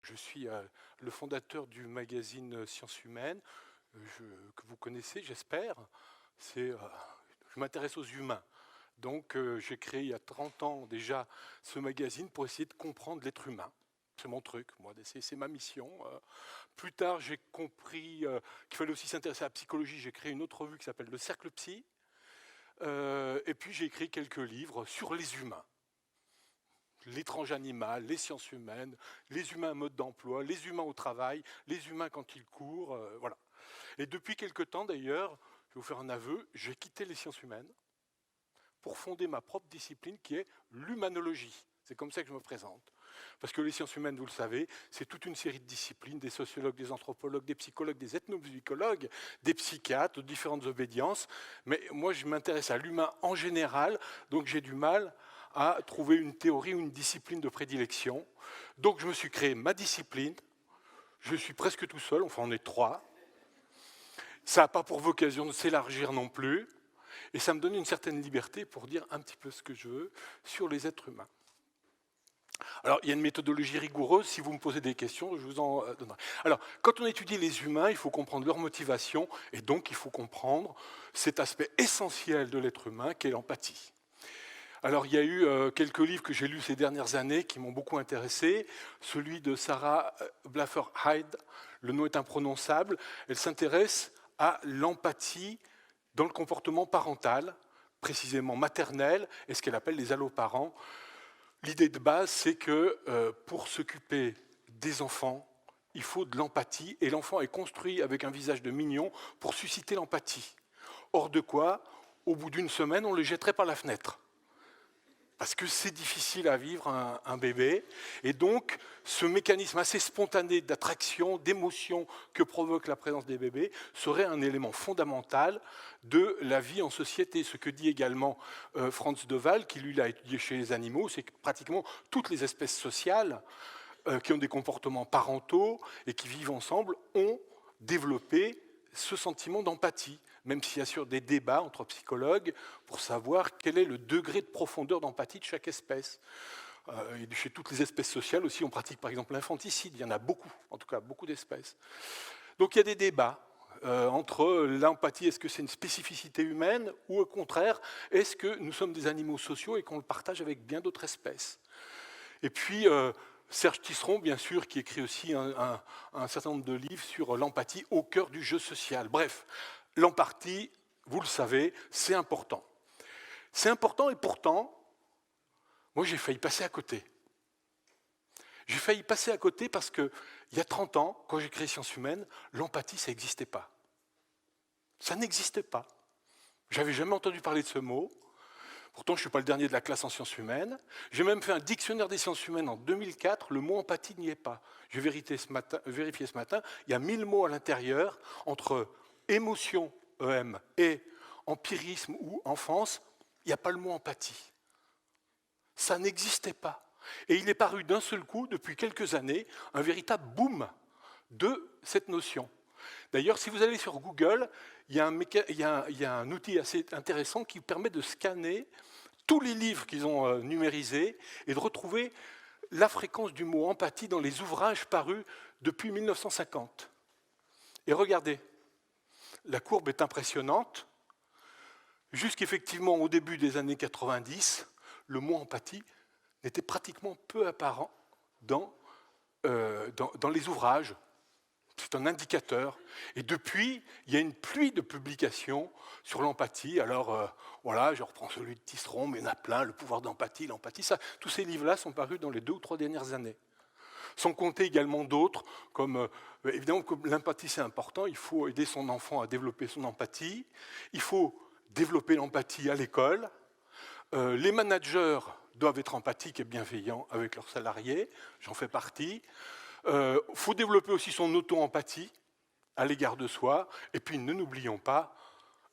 Je suis le fondateur du magazine Sciences Humaines, que vous connaissez, j'espère. Je m'intéresse aux humains. Donc j'ai créé il y a 30 ans déjà ce magazine pour essayer de comprendre l'être humain. C'est mon truc, moi, c'est ma mission. Plus tard, j'ai compris qu'il fallait aussi s'intéresser à la psychologie. J'ai créé une autre revue qui s'appelle Le Cercle Psy. Et puis j'ai écrit quelques livres sur les humains. L'étrange animal, les sciences humaines, les humains en mode d'emploi, les humains au travail, les humains quand ils courent, voilà. Et depuis quelque temps d'ailleurs, je vais vous faire un aveu, j'ai quitté les sciences humaines pour fonder ma propre discipline qui est l'humanologie. C'est comme ça que je me présente. Parce que les sciences humaines, vous le savez, c'est toute une série de disciplines, des sociologues, des anthropologues, des psychologues, des ethnomusicologues, des psychiatres, de différentes obédiences. Mais moi, je m'intéresse à l'humain en général, donc j'ai du mal à trouver une théorie ou une discipline de prédilection. Donc je me suis créé ma discipline. Je suis presque tout seul, enfin on est 3. Ça n'a pas pour vocation de s'élargir non plus. Et ça me donne une certaine liberté pour dire un petit peu ce que je veux sur les êtres humains. Alors, il y a une méthodologie rigoureuse. Si vous me posez des questions, je vous en donnerai. Alors, quand on étudie les humains, il faut comprendre leur motivation, et donc il faut comprendre cet aspect essentiel de l'être humain qu'est l'empathie. Alors, il y a eu quelques livres que j'ai lus ces dernières années qui m'ont beaucoup intéressé. Celui de Sarah Blaffer-Hyde, le nom est imprononçable. Elle s'intéresse à l'empathie dans le comportement parental, précisément maternel, et ce qu'elle appelle les alloparents. L'idée de base, c'est que pour s'occuper des enfants, il faut de l'empathie, et l'enfant est construit avec un visage de mignon pour susciter l'empathie. Hors de quoi, au bout d'une semaine, on le jetterait par la fenêtre. Parce que c'est difficile à vivre un bébé. Et donc, ce mécanisme assez spontané d'attraction, d'émotion que provoque la présence des bébés serait un élément fondamental de la vie en société. Ce que dit également Franz de Waal, qui lui l'a étudié chez les animaux, c'est que pratiquement toutes les espèces sociales qui ont des comportements parentaux et qui vivent ensemble ont développé ce sentiment d'empathie, même s'il y a sûr des débats entre psychologues pour savoir quel est le degré de profondeur d'empathie de chaque espèce. Et chez toutes les espèces sociales aussi, on pratique par exemple l'infanticide, il y en a beaucoup, en tout cas beaucoup d'espèces. Donc il y a des débats entre l'empathie, est-ce que c'est une spécificité humaine, ou au contraire, est-ce que nous sommes des animaux sociaux et qu'on le partage avec bien d'autres espèces. Et puis, Serge Tisseron, bien sûr, qui écrit aussi un certain nombre de livres sur l'empathie au cœur du jeu social. Bref, l'empathie, vous le savez, c'est important. C'est important et pourtant, moi j'ai failli passer à côté. J'ai failli passer à côté parce qu'il y a 30 ans, quand j'ai créé Sciences Humaines, l'empathie, ça n'existait pas. Ça n'existait pas. J'avais jamais entendu parler de ce mot. Pourtant, je ne suis pas le dernier de la classe en sciences humaines. J'ai même fait un dictionnaire des sciences humaines en 2004. Le mot empathie n'y est pas. J'ai vérifié ce matin. Il y a 1000 mots à l'intérieur entre émotion, EM, et empirisme ou enfance. Il n'y a pas le mot empathie. Ça n'existait pas. Et il est paru d'un seul coup, depuis quelques années, un véritable boom de cette notion. D'ailleurs, si vous allez sur Google, il y a un outil assez intéressant qui permet de scanner tous les livres qu'ils ont numérisés et de retrouver la fréquence du mot empathie dans les ouvrages parus depuis 1950. Et regardez, la courbe est impressionnante. Jusqu'effectivement au début des années 90, le mot empathie n'était pratiquement peu apparent dans les ouvrages. C'est un indicateur. Et depuis, il y a une pluie de publications sur l'empathie. Alors, voilà, je reprends celui de Tisseron, mais il y en a plein, Le pouvoir d'empathie, l'empathie. Tous ces livres-là sont parus dans les 2 ou 3 dernières années. Sans compter également d'autres, comme, évidemment, comme l'empathie c'est important, il faut aider son enfant à développer son empathie. Il faut développer l'empathie à l'école. Les managers doivent être empathiques et bienveillants avec leurs salariés. J'en fais partie. Faut développer aussi son auto-empathie à l'égard de soi. Et puis, ne n'oublions pas,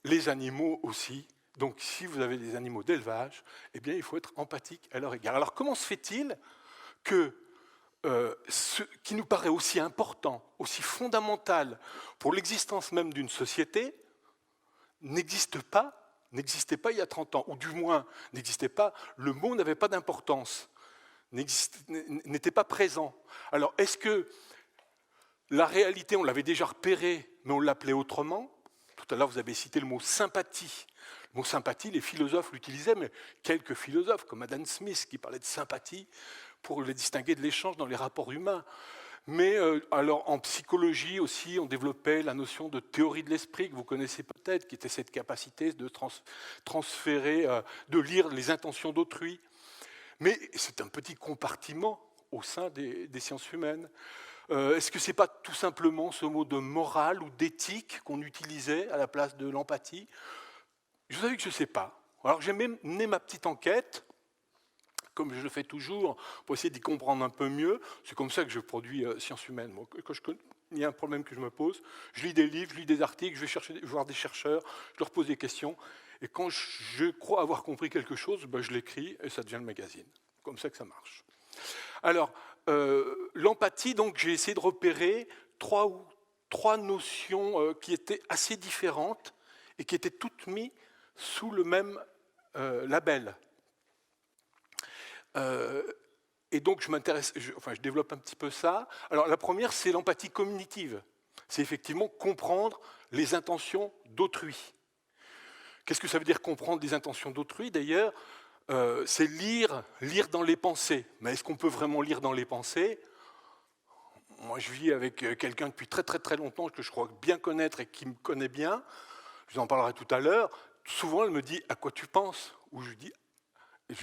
les animaux aussi. Donc, si vous avez des animaux d'élevage, eh bien, il faut être empathique à leur égard. Alors, comment se fait-il que ce qui nous paraît aussi important, aussi fondamental pour l'existence même d'une société, n'existait pas il y a 30 ans, ou du moins n'existait pas, le mot n'avait pas d'importance. n'était pas présent. Alors, est-ce que la réalité, on l'avait déjà repérée, mais on l'appelait autrement? Tout à l'heure, vous avez cité le mot sympathie. Le mot sympathie, les philosophes l'utilisaient, mais quelques philosophes, comme Adam Smith, qui parlait de sympathie pour le distinguer de l'échange dans les rapports humains. Mais alors en psychologie aussi, on développait la notion de théorie de l'esprit, que vous connaissez peut-être, qui était cette capacité de transférer, de lire les intentions d'autrui. Mais c'est un petit compartiment au sein des sciences humaines. Est-ce que ce n'est pas tout simplement ce mot de morale ou d'éthique qu'on utilisait à la place de l'empathie? Je vous avoue que je ne sais pas. Alors j'ai mené ma petite enquête, comme je le fais toujours, pour essayer d'y comprendre un peu mieux. C'est comme ça que je produis Sciences Humaines. Bon, il y a un problème que je me pose, je lis des livres, je lis des articles, je vais voir des chercheurs, je leur pose des questions, et quand je crois avoir compris quelque chose, ben je l'écris et ça devient le magazine. Comme ça que ça marche. Alors, l'empathie, donc j'ai essayé de repérer trois notions qui étaient assez différentes et qui étaient toutes mises sous le même label. Et donc je développe un petit peu ça. Alors la première, c'est l'empathie cognitive. C'est effectivement comprendre les intentions d'autrui. Qu'est-ce que ça veut dire comprendre les intentions d'autrui? D'ailleurs, c'est lire dans les pensées. Mais est-ce qu'on peut vraiment lire dans les pensées? Moi, je vis avec quelqu'un depuis très très très longtemps que je crois bien connaître et qui me connaît bien. Je vous en parlerai tout à l'heure. Souvent, elle me dit « à quoi tu penses ?» ou je lui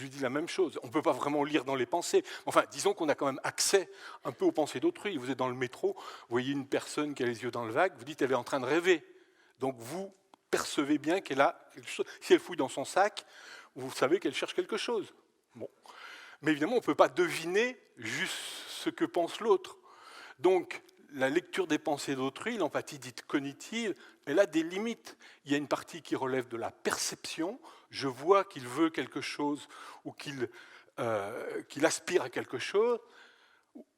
dis la même chose. On ne peut pas vraiment lire dans les pensées. Enfin, disons qu'on a quand même accès un peu aux pensées d'autrui. Vous êtes dans le métro, vous voyez une personne qui a les yeux dans le vague, vous dites « elle est en train de rêver ». Donc vous percevez bien qu'elle a quelque chose. Si elle fouille dans son sac, vous savez qu'elle cherche quelque chose. Bon. Mais évidemment, on ne peut pas deviner juste ce que pense l'autre. Donc, la lecture des pensées d'autrui, l'empathie dite cognitive, elle a des limites. Il y a une partie qui relève de la perception. Je vois qu'il veut quelque chose ou qu'il aspire à quelque chose,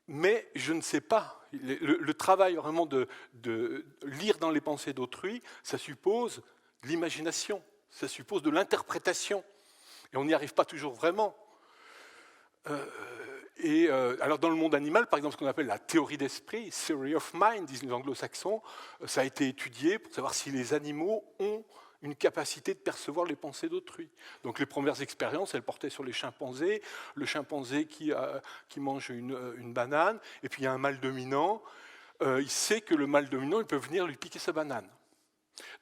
mais je ne sais pas. Le travail vraiment de lire dans les pensées d'autrui, ça suppose de l'imagination, ça suppose de l'interprétation. Et on n'y arrive pas toujours vraiment. Alors dans le monde animal, par exemple, ce qu'on appelle la théorie d'esprit, theory of mind, disent les anglo-saxons, ça a été étudié pour savoir si les animaux ont une capacité de percevoir les pensées d'autrui. Donc les premières expériences, elles portaient sur les chimpanzés, le chimpanzé qui mange une banane, et puis il y a un mâle dominant, il sait que le mâle dominant, il peut venir lui piquer sa banane.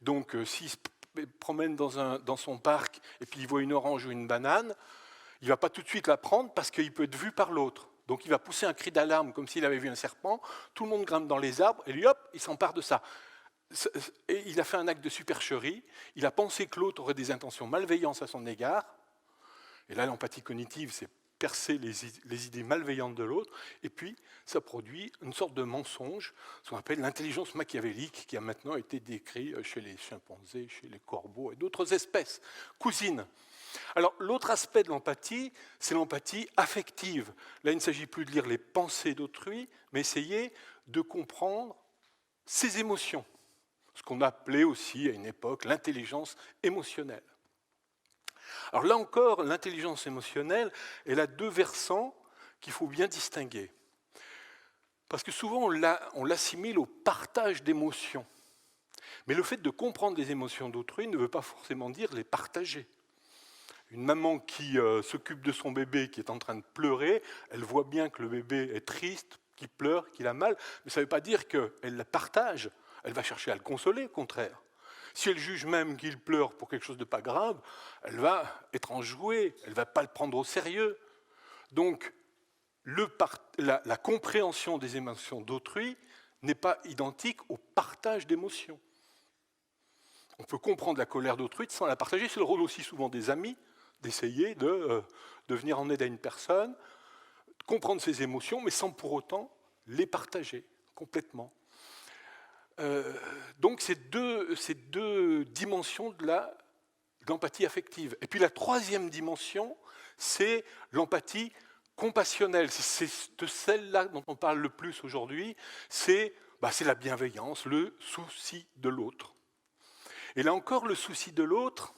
Donc s'il se promène dans son parc, et puis il voit une orange ou une banane, il ne va pas tout de suite la prendre parce qu'il peut être vu par l'autre. Donc il va pousser un cri d'alarme comme s'il avait vu un serpent, tout le monde grimpe dans les arbres, et lui, hop, il s'empare de ça. Et il a fait un acte de supercherie, il a pensé que l'autre aurait des intentions malveillantes à son égard, et là l'empathie cognitive, c'est percer les idées malveillantes de l'autre, et puis ça produit une sorte de mensonge, ce qu'on appelle l'intelligence machiavélique, qui a maintenant été décrit chez les chimpanzés, chez les corbeaux et d'autres espèces cousines. Alors, l'autre aspect de l'empathie, c'est l'empathie affective. Là, il ne s'agit plus de lire les pensées d'autrui, mais essayer de comprendre ses émotions. Ce qu'on appelait aussi, à une époque, l'intelligence émotionnelle. Alors là encore, l'intelligence émotionnelle, elle a deux versants qu'il faut bien distinguer. Parce que souvent, on l'assimile au partage d'émotions. Mais le fait de comprendre les émotions d'autrui ne veut pas forcément dire les partager. Une maman qui s'occupe de son bébé qui est en train de pleurer, elle voit bien que le bébé est triste, qu'il pleure, qu'il a mal, mais ça ne veut pas dire qu'elle la partage, elle va chercher à le consoler, au contraire. Si elle juge même qu'il pleure pour quelque chose de pas grave, elle va être enjouée, elle ne va pas le prendre au sérieux. Donc, la compréhension des émotions d'autrui n'est pas identique au partage d'émotions. On peut comprendre la colère d'autrui sans la partager, c'est le rôle aussi souvent des amis, d'essayer de venir en aide à une personne, de comprendre ses émotions, mais sans pour autant les partager complètement. Donc c'est deux dimensions de l'empathie affective. Et puis la troisième dimension, c'est l'empathie compassionnelle. C'est de celle-là dont on parle le plus aujourd'hui, c'est la bienveillance, le souci de l'autre. Et là encore, le souci de l'autre,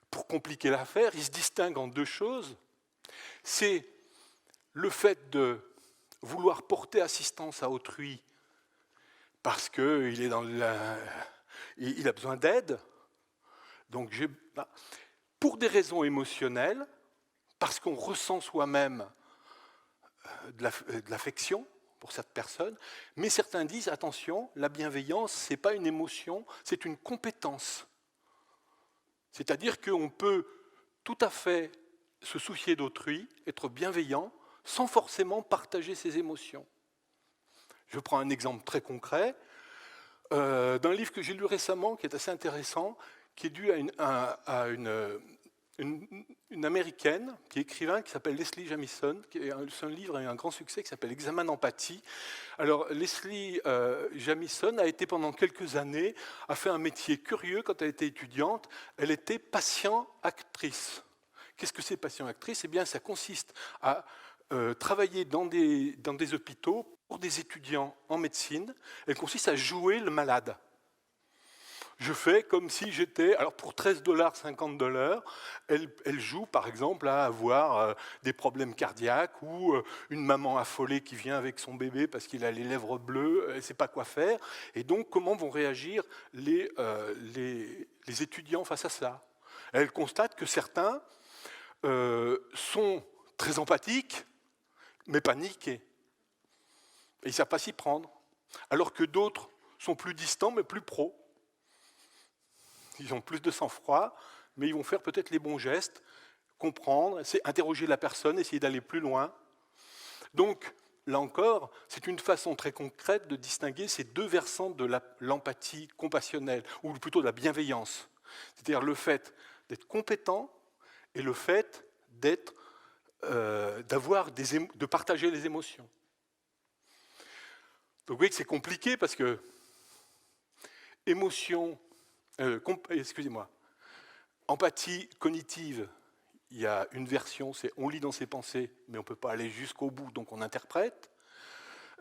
pour compliquer l'affaire, il se distingue en deux choses. C'est le fait de vouloir porter assistance à autrui parce qu'il est il a besoin d'aide, donc pour des raisons émotionnelles, parce qu'on ressent soi-même de l'affection pour cette personne, mais certains disent, attention, la bienveillance, ce n'est pas une émotion, c'est une compétence. C'est-à-dire qu'on peut tout à fait se soucier d'autrui, être bienveillant, sans forcément partager ses émotions. Je prends un exemple très concret d'un livre que j'ai lu récemment, qui est assez intéressant, qui est dû à une Américaine, qui est écrivain, qui s'appelle Leslie Jamison, son livre a eu un grand succès, qui s'appelle Examen d'empathie. Alors, Leslie Jamison a été pendant quelques années, a fait un métier curieux quand elle était étudiante, elle était patient-actrice. Qu'est-ce que c'est patient-actrice? Eh bien, ça consiste à travailler dans des hôpitaux pour des étudiants en médecine. Elle consiste à jouer le malade. Je fais comme si j'étais, alors pour $13, $50, elle joue par exemple à avoir des problèmes cardiaques ou une maman affolée qui vient avec son bébé parce qu'il a les lèvres bleues, elle ne sait pas quoi faire. Et donc comment vont réagir les étudiants face à ça? Elle constate que certains sont très empathiques, mais paniqués. Et ils ne savent pas s'y prendre. Alors que d'autres sont plus distants, mais plus pros. Ils ont plus de sang-froid, mais ils vont faire peut-être les bons gestes, comprendre, interroger la personne, essayer d'aller plus loin. Donc, là encore, c'est une façon très concrète de distinguer ces deux versants de l'empathie compassionnelle, ou plutôt de la bienveillance. C'est-à-dire le fait d'être compétent et le fait de partager les émotions. Donc vous voyez que c'est compliqué parce que empathie cognitive, il y a une version, c'est on lit dans ses pensées, mais on ne peut pas aller jusqu'au bout, donc on interprète.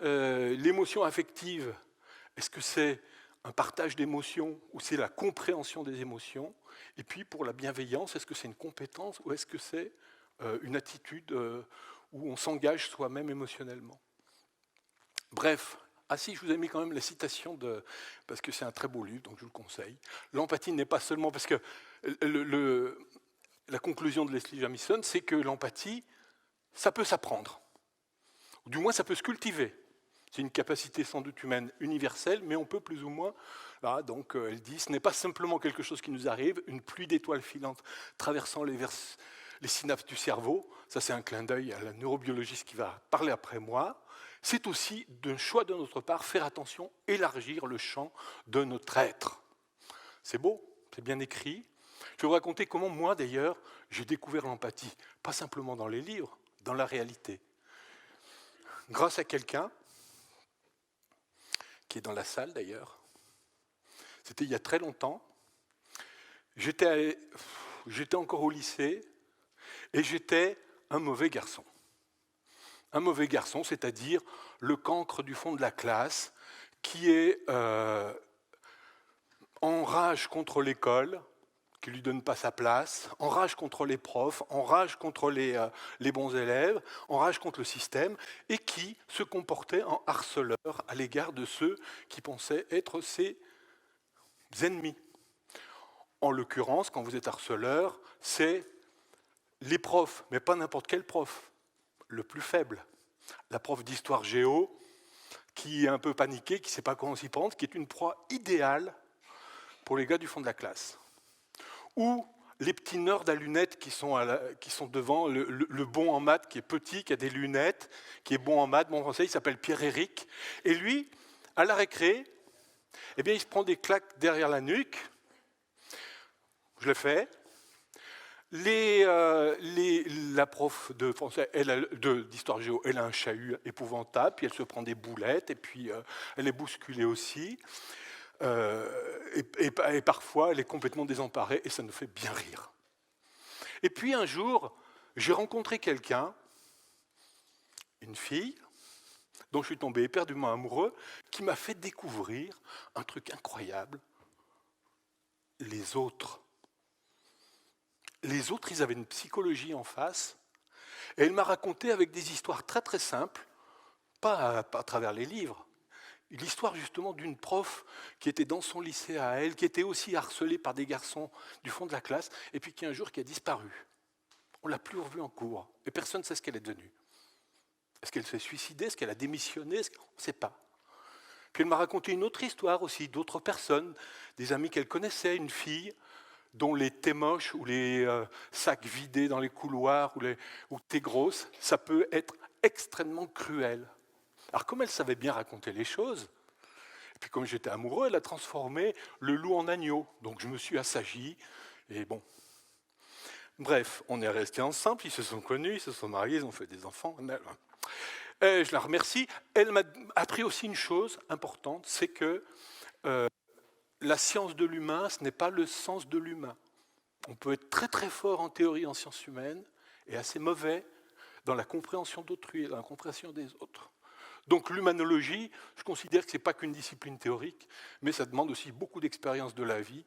L'émotion affective, est-ce que c'est un partage d'émotions ou c'est la compréhension des émotions? Et puis pour la bienveillance, est-ce que c'est une compétence ou est-ce que c'est une attitude où on s'engage soi-même émotionnellement? Bref, si, je vous ai mis quand même la citation parce que c'est un très beau livre, donc je vous le conseille. L'empathie n'est pas seulement... Parce que la conclusion de Leslie Jamison, c'est que l'empathie, ça peut s'apprendre. Ou du moins, ça peut se cultiver. C'est une capacité sans doute humaine universelle, mais on peut plus ou moins... Là, donc, elle dit, ce n'est pas simplement quelque chose qui nous arrive, une pluie d'étoiles filantes traversant les synapses du cerveau. Ça, c'est un clin d'œil à la neurobiologiste qui va parler après moi. C'est aussi d'un choix de notre part, faire attention, élargir le champ de notre être. C'est beau, c'est bien écrit. Je vais vous raconter comment moi, d'ailleurs, j'ai découvert l'empathie. Pas simplement dans les livres, dans la réalité. Grâce à quelqu'un, qui est dans la salle d'ailleurs, c'était il y a très longtemps, j'étais encore au lycée, et j'étais un mauvais garçon. Un mauvais garçon, c'est-à-dire le cancre du fond de la classe, qui est en rage contre l'école, qui ne lui donne pas sa place, en rage contre les profs, en rage contre les bons élèves, en rage contre le système, et qui se comportait en harceleur à l'égard de ceux qui pensaient être ses ennemis. En l'occurrence, quand vous êtes harceleur, c'est les profs, mais pas n'importe quel prof. Le plus faible, la prof d'histoire géo, qui est un peu paniquée, qui ne sait pas comment s'y prendre, qui est une proie idéale pour les gars du fond de la classe. Ou les petits nerds à lunettes qui sont devant, le bon en maths qui est petit, qui a des lunettes, qui est bon en maths, bon en français, il s'appelle Pierre-Éric. Et lui, à la récré, eh bien, il se prend des claques derrière la nuque. Je l'ai fait. La prof de français, d'histoire géo, elle a un chahut épouvantable, puis elle se prend des boulettes, et puis elle est bousculée aussi. Et parfois, elle est complètement désemparée, et ça nous fait bien rire. Et puis un jour, j'ai rencontré quelqu'un, une fille, dont je suis tombé éperdument amoureux, qui m'a fait découvrir un truc incroyable, les autres. Les autres, ils avaient une psychologie en face, Et elle m'a raconté avec des histoires très très simples, pas à travers les livres, l'histoire justement d'une prof qui était dans son lycée à elle, qui était aussi harcelée par des garçons du fond de la classe, et puis qui un jour qui a disparu. On ne l'a plus revue en cours, et personne ne sait ce qu'elle est devenue. Est-ce qu'elle s'est suicidée? Est-ce qu'elle a démissionné? On ne sait pas. Puis elle m'a raconté une autre histoire aussi, d'autres personnes, des amis qu'elle connaissait, une fille dont les thés moches ou les sacs vidés dans les couloirs ou thés grosses, ça peut être extrêmement cruel. Alors comme elle savait bien raconter les choses, et puis comme j'étais amoureux, elle a transformé le loup en agneau. Donc je me suis assagi, et bon. Bref, on est restés ensemble, ils se sont connus, ils se sont mariés, ils ont fait des enfants. Je la remercie. Elle m'a appris aussi une chose importante, c'est que la science de l'humain, ce n'est pas le sens de l'humain. On peut être très très fort en théorie en sciences humaines et assez mauvais dans la compréhension d'autrui et dans la compréhension des autres. Donc l'humanologie, je considère que ce n'est pas qu'une discipline théorique, mais ça demande aussi beaucoup d'expérience de la vie,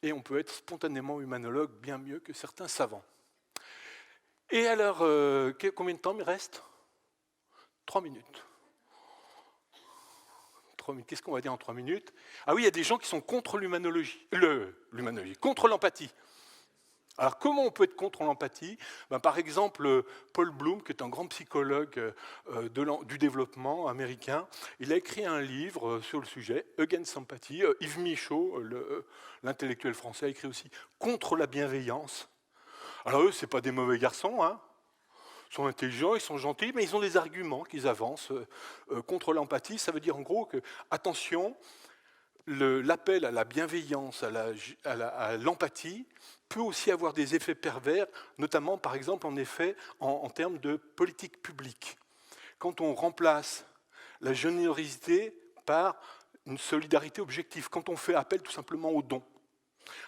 et on peut être spontanément humanologue bien mieux que certains savants. Et alors, combien de temps il me reste? 3 minutes. Qu'est-ce qu'on va dire en 3 minutes? Ah oui, il y a des gens qui sont contre l'humanologie, contre l'empathie. Alors, comment on peut être contre l'empathie? Par exemple, Paul Bloom, qui est un grand psychologue du développement américain, il a écrit un livre sur le sujet, Against Sympathy. Yves Michaud, l'intellectuel français, a écrit aussi Contre la bienveillance. Alors eux, ce n'est pas des mauvais garçons, hein. Ils sont intelligents, ils sont gentils, mais ils ont des arguments qu'ils avancent contre l'empathie. Ça veut dire en gros que, attention, l'appel à la bienveillance, à l'empathie, peut aussi avoir des effets pervers, notamment, par exemple, en effet, en termes de politique publique. Quand on remplace la générosité par une solidarité objective, quand on fait appel tout simplement aux dons.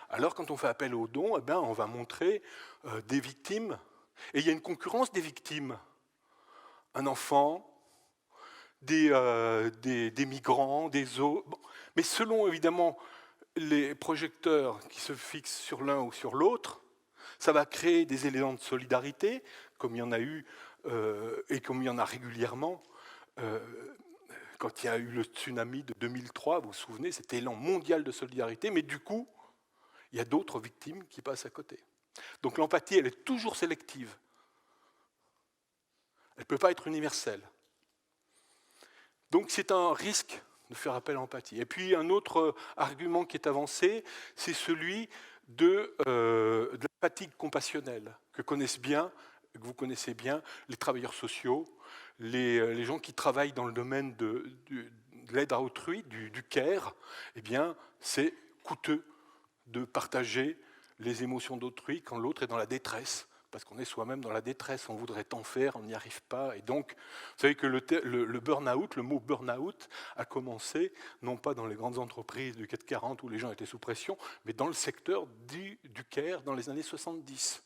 Alors, quand on fait appel aux dons, eh bien, on va montrer des victimes, et il y a une concurrence des victimes. Un enfant, des migrants, des autres. Bon. Mais selon, évidemment, les projecteurs qui se fixent sur l'un ou sur l'autre, ça va créer des éléments de solidarité, comme il y en a eu et comme il y en a régulièrement. Quand il y a eu le tsunami de 2003, vous vous souvenez, cet élan mondial de solidarité, mais du coup, il y a d'autres victimes qui passent à côté. Donc l'empathie, elle est toujours sélective. Elle ne peut pas être universelle. Donc c'est un risque de faire appel à l'empathie. Et puis un autre argument qui est avancé, c'est celui de la fatigue compassionnelle, que vous connaissez bien les travailleurs sociaux, les gens qui travaillent dans le domaine de l'aide à autrui, du care. Eh bien, c'est coûteux de partager les émotions d'autrui quand l'autre est dans la détresse, parce qu'on est soi-même dans la détresse, on voudrait tant faire, on n'y arrive pas. Et donc, vous savez que le burn-out, le mot burn-out a commencé, non pas dans les grandes entreprises du CAC 40 où les gens étaient sous pression, mais dans le secteur du care dans les années 70,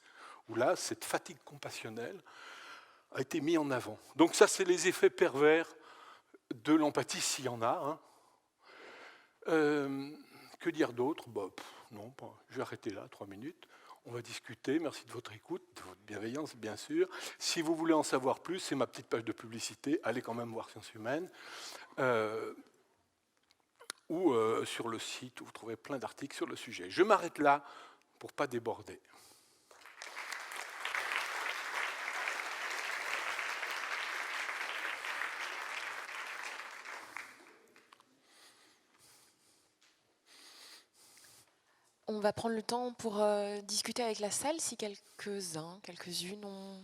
où là, cette fatigue compassionnelle a été mise en avant. Donc ça, c'est les effets pervers de l'empathie, s'il y en a. Que dire d'autre? Non, je vais arrêter là, 3 minutes. On va discuter. Merci de votre écoute, de votre bienveillance, bien sûr. Si vous voulez en savoir plus, c'est ma petite page de publicité. Allez quand même voir Sciences Humaines. Ou sur le site où vous trouverez plein d'articles sur le sujet. Je m'arrête là pour ne pas déborder. On va prendre le temps pour discuter avec la salle si quelques-uns, quelques-unes ont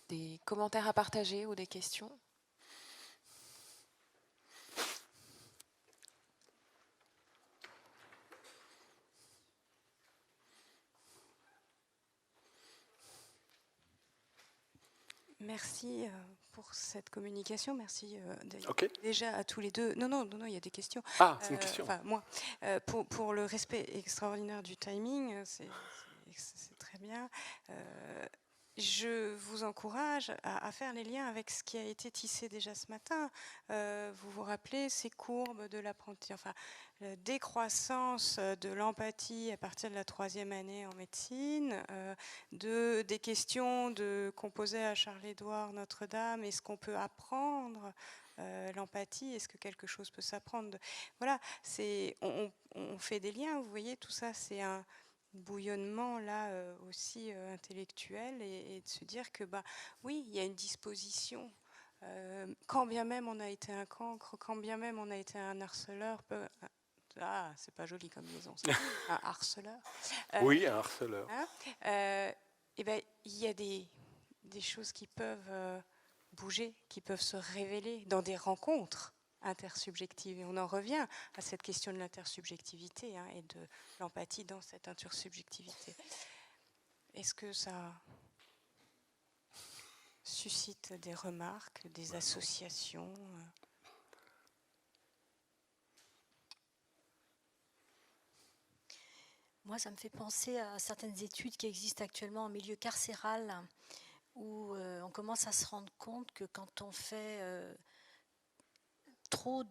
des commentaires à partager ou des questions. Merci pour cette communication. Merci Okay. déjà à tous les deux. Non, il y a des questions. Ah, c'est une question. Moi, pour le respect extraordinaire du timing, c'est très bien. je vous encourage à faire les liens avec ce qui a été tissé déjà ce matin. Vous vous rappelez ces courbes de l'apprentissage, enfin, la décroissance de l'empathie à partir de la 3e année en médecine, des questions qu'on posait à Charles-Édouard Notre-Dame, est-ce qu'on peut apprendre l'empathie, est-ce que quelque chose peut s'apprendre? Voilà, on fait des liens, vous voyez, tout ça, c'est un bouillonnement là aussi intellectuel et de se dire que oui, il y a une disposition, quand bien même on a été un cancre, quand bien même on a été un harceleur, c'est pas joli comme liaison, ça. Un harceleur. Oui, un harceleur. Et ben il y a des choses qui peuvent bouger, qui peuvent se révéler dans des rencontres intersubjective. Et on en revient à cette question de l'intersubjectivité et de l'empathie dans cette intersubjectivité. Est-ce que ça suscite des remarques, des associations? Moi, ça me fait penser à certaines études qui existent actuellement en milieu carcéral, où on commence à se rendre compte que quand on fait trop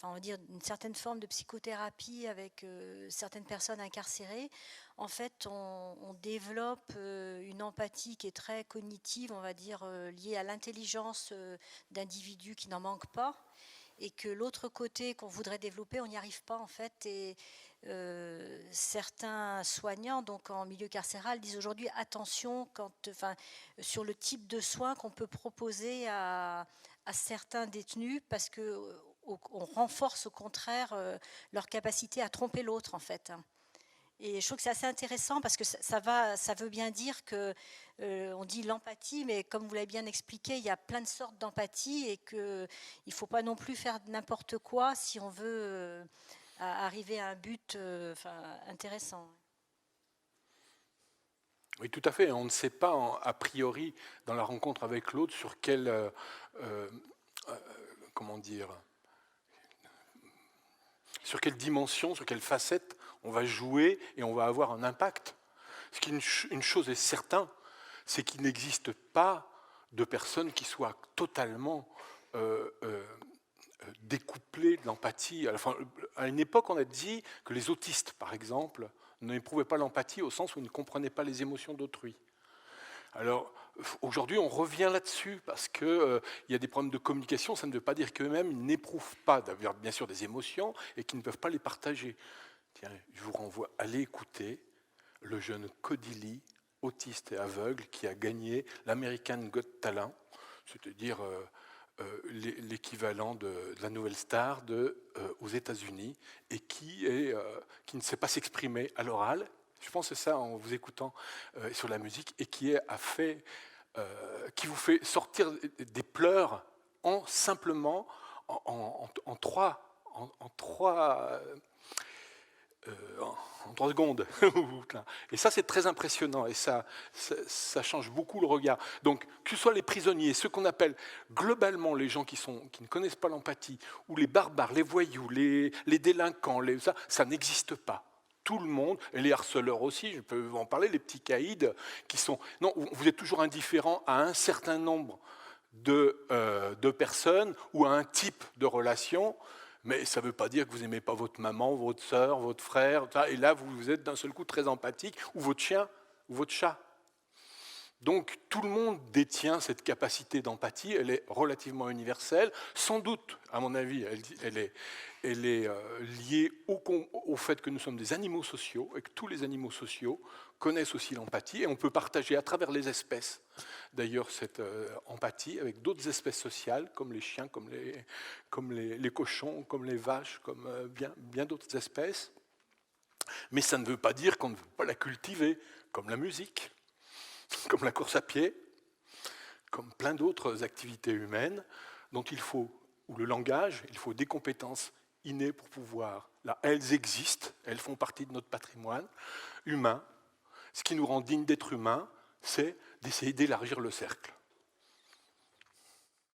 on va dire une certaine forme de psychothérapie avec certaines personnes incarcérées, en fait, on développe une empathie qui est très cognitive, on va dire, liée à l'intelligence d'individus qui n'en manquent pas, et que l'autre côté qu'on voudrait développer, on n'y arrive pas, en fait, et certains soignants, donc en milieu carcéral, disent aujourd'hui attention sur le type de soins qu'on peut proposer à certains détenus, parce qu'on renforce au contraire leur capacité à tromper l'autre, en fait. Et je trouve que c'est assez intéressant parce que ça veut bien dire que on dit l'empathie, mais comme vous l'avez bien expliqué, il y a plein de sortes d'empathie et qu'il ne faut pas non plus faire n'importe quoi si on veut arriver à un but intéressant. Oui, tout à fait. On ne sait pas, a priori, dans la rencontre avec l'autre, sur quelle, sur quelle dimension, sur quelle facette on va jouer et on va avoir un impact. Une chose est certaine, c'est qu'il n'existe pas de personne qui soit totalement découplée de l'empathie. Enfin, à une époque, on a dit que les autistes, par exemple, n'éprouvaient pas l'empathie au sens où ils ne comprenaient pas les émotions d'autrui. Alors, aujourd'hui, on revient là-dessus parce qu'il y a des problèmes de communication. Ça ne veut pas dire qu'eux-mêmes n'éprouvent pas, bien sûr, des émotions et qu'ils ne peuvent pas les partager. Tiens, je vous renvoie à aller écouter le jeune Cody Lee, autiste et aveugle, qui a gagné l'American Got Talent, c'est-à-dire l'équivalent de la Nouvelle Star aux États-Unis, et qui ne sait pas s'exprimer à l'oral. Je pense que c'est ça en vous écoutant sur la musique, et qui vous fait sortir des pleurs simplement en 3 secondes. Et ça, c'est très impressionnant, et ça change beaucoup le regard. Donc, que ce soit les prisonniers, ceux qu'on appelle globalement les gens qui ne connaissent pas l'empathie, ou les barbares, les voyous, les délinquants, ça n'existe pas. Tout le monde, et les harceleurs aussi, je peux en parler, les petits caïds, qui sont... Non, vous êtes toujours indifférent à un certain nombre de personnes ou à un type de relation, mais ça ne veut pas dire que vous n'aimez pas votre maman, votre sœur, votre frère, et là vous êtes d'un seul coup très empathique, ou votre chien, ou votre chat. Donc tout le monde détient cette capacité d'empathie, elle est relativement universelle, sans doute, à mon avis, elle est liée au fait que nous sommes des animaux sociaux, et que tous les animaux sociaux connaissent aussi l'empathie, et on peut partager à travers les espèces, d'ailleurs, cette empathie avec d'autres espèces sociales, comme les chiens, comme les cochons, comme les vaches, comme bien d'autres espèces. Mais ça ne veut pas dire qu'on ne veut pas la cultiver, comme la musique, comme la course à pied, comme plein d'autres activités humaines dont ou le langage, il faut des compétences innées pour pouvoir. Là, elles existent, elles font partie de notre patrimoine humain. Ce qui nous rend dignes d'être humains, c'est d'essayer d'élargir le cercle.